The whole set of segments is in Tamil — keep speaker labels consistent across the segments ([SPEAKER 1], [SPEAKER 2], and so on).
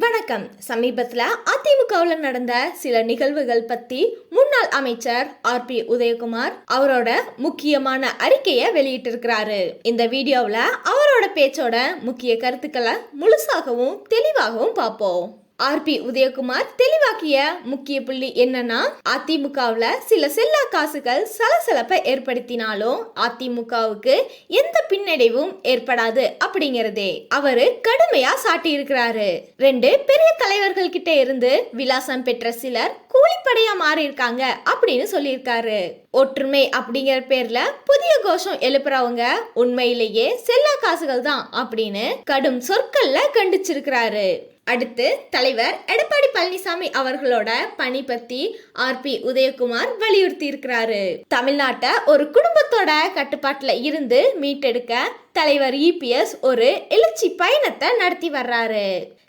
[SPEAKER 1] வணக்கம். சமீபத்தில் அதிமுகவில் நடந்த சில நிகழ்வுகள் பத்தி முன்னாள் அமைச்சர் ஆர்பி உதயகுமார் அவரோட முக்கியமான அறிக்கையை வெளியிட்டிருக்கிறாரு. இந்த வீடியோவில் அவரோட பேச்சோட முக்கிய கருத்துக்களை முழுசாகவும் தெளிவாகவும் பார்ப்போம். ஆர்பி உதயகுமார் தெளிவாக்கிய முக்கிய புள்ளி என்னன்னா, அதிமுகவுல சில செல்லா காசுகள் சலசலப்பை ஏற்படுத்தினாலும் அதிமுகவுக்கு எந்த பின்னடைவும் ஏற்படாது அப்படிங்கறதே அவரு கடுமையா சாட்டி இருக்கிறாரு. 2 பெரிய தலைவர்கள் கிட்ட இருந்து விலாசம் பெற்ற சிலர் கூலிப்படையா மாறி இருக்காங்க அப்படின்னு சொல்லியிருக்காரு. ஒற்றுமை அப்படிங்கிற பேர்ல புதிய கோஷம் எழுப்புறவங்க உண்மையிலேயே செல்லா காசுகள் தான் அப்படின்னு கடும் சொற்கள்ல கண்டிச்சிருக்கிறாரு. அடுத்து தலைவர் எடப்பாடி பழனிசாமி அவர்களோட பணி பத்தி ஆர்பி உதயகுமார் வலியுறுத்தி இருக்கிறாரு. தமிழ்நாட்டை ஒரு குடும்பத்தோட கட்டுப்பாட்டுல இருந்து மீட்டெடுக்க தலைவர் இபிஎஸ் ஒரு எழுச்சி பயணத்தை நடத்தி வர்றாரு.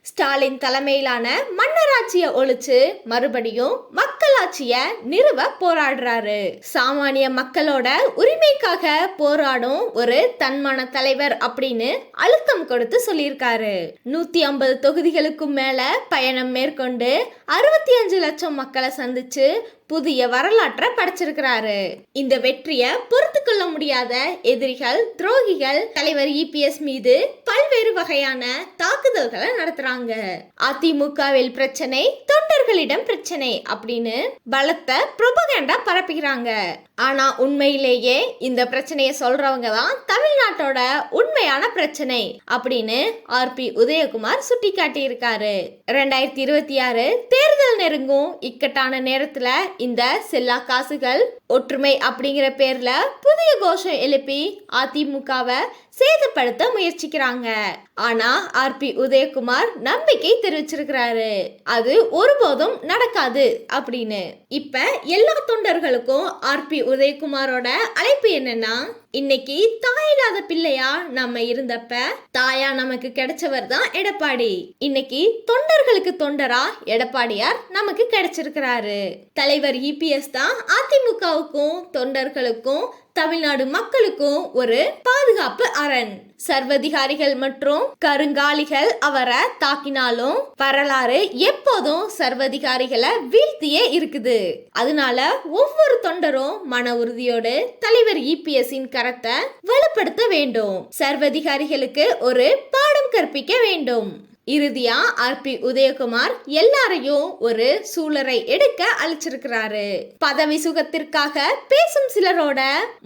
[SPEAKER 1] ஸ்டாலின் தலைமையிலான மன்னராட்சியை ஒழிச்சு மறுபடியும் மக்களாட்சிய நிறுவ போராடுறாரு. சாமானிய மக்களோட உரிமைக்காக போராடும் ஒரு தன்மான தலைவர் அப்படின்னு அழுத்தம் கொடுத்து சொல்லியிருக்காரு. 150 தொகுதிகளுக்கும் மேல பயணம் மேற்கொண்டு 65 லட்சம் மக்களை சந்திச்சு புதிய வரலாற்றை படைச்சிருக்கிறாரு. இந்த வெற்றியை பொறுத்து கொள்ள முடியாத எதிரிகள், துரோகிகள் தலைவர் இபிஎஸ் மீது பல்வேறு வகையான தாக்குதல்களை நடத்துறாங்க. அதிமுகவில் பிரச்சனை, தொண்டர்களிடம் பிரச்சனை அப்படின்னு பலத்த புரோபகண்டா பரப்புகிறாங்க. ஆனா உண்மையிலேயே இந்த பிரச்சனையை சொல்றவங்க தான் தமிழ்நாட்டோட உண்மையான பிரச்சனை அப்படின்னு ஆர்பி உதயகுமார் சுட்டி காட்டி இருக்காரு. 2026 தேர்தல் நெருங்கும் இக்கட்டான நேரத்துல இந்த செல்லா காசுகள் ஒற்றுமை அப்படிங்கிற பேர்ல புதிய கோஷம் எழுப்பி அதிமுகவை சேதப்படுத்த முயற்சிக்கிறாங்க. ஆனா ஆர்பி உதயகுமார் நம்பிக்கை தெரிவிச்சிருக்கிறாரு, அது ஒருபோதும் நடக்காது அப்படின்னு. இப்ப எல்லா தொண்டர்களுக்கும் ஆர்பி உதயகுமாரோட அழைப்பு என்னன்னா, இன்னைக்கு தாயில்லாத பிள்ளையா நம்ம இருந்தப்ப தாயா நமக்கு கிடைச்சவர் தான் எடப்பாடி. இன்னைக்கு தொண்டர்களுக்கு தொண்டரா எடப்பாடியார் நமக்கு கிடைச்சிருக்கிறாரு. தலைவர் இபிஎஸ் தான் அதிமுகவுக்கும் தொண்டர்களுக்கும் தமிழ்நாடு மக்களுக்கும் ஒரு பாதுகாப்பு அரண். சர்வதிகாரிகள் மற்றும் கருங்காலிகள் அவரை தாக்கினாலும் வரலாறு எப்போதும் சர்வதிகாரிகளை வீழ்த்தியே இருக்குது. அதனால ஒவ்வொரு தொண்டரும் மன உறுதியோடு தலைவர் இபிஎஸ்ஸின் கரத்தை வலுப்படுத்த வேண்டும். சர்வதிகாரிகளுக்கு ஒரு பாடம் கற்பிக்க வேண்டும். இறுதியா ஆர்பி உதயகுமார் எல்லாரையும் ஒரு சூழலை எடுக்க அழைச்சிருக்கிறாரு. பதவி சுகத்திற்காக பேசும் சிலரோட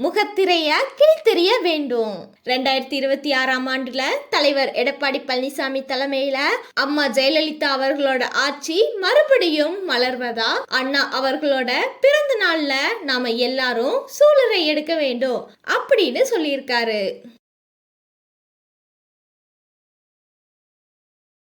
[SPEAKER 1] முகத்திரைய கிழித்தெறிய வேண்டும். 2026 ஆண்டுல தலைவர் எடப்பாடி பழனிசாமி தலைமையில அம்மா ஜெயலலிதா அவர்களோட ஆட்சி மறுபடியும் மலர்வதா, அண்ணா அவர்களோட பிறந்த நாள்ல நாம எல்லாரும் சூழலை எடுக்க வேண்டும் அப்படின்னு சொல்லியிருக்காரு.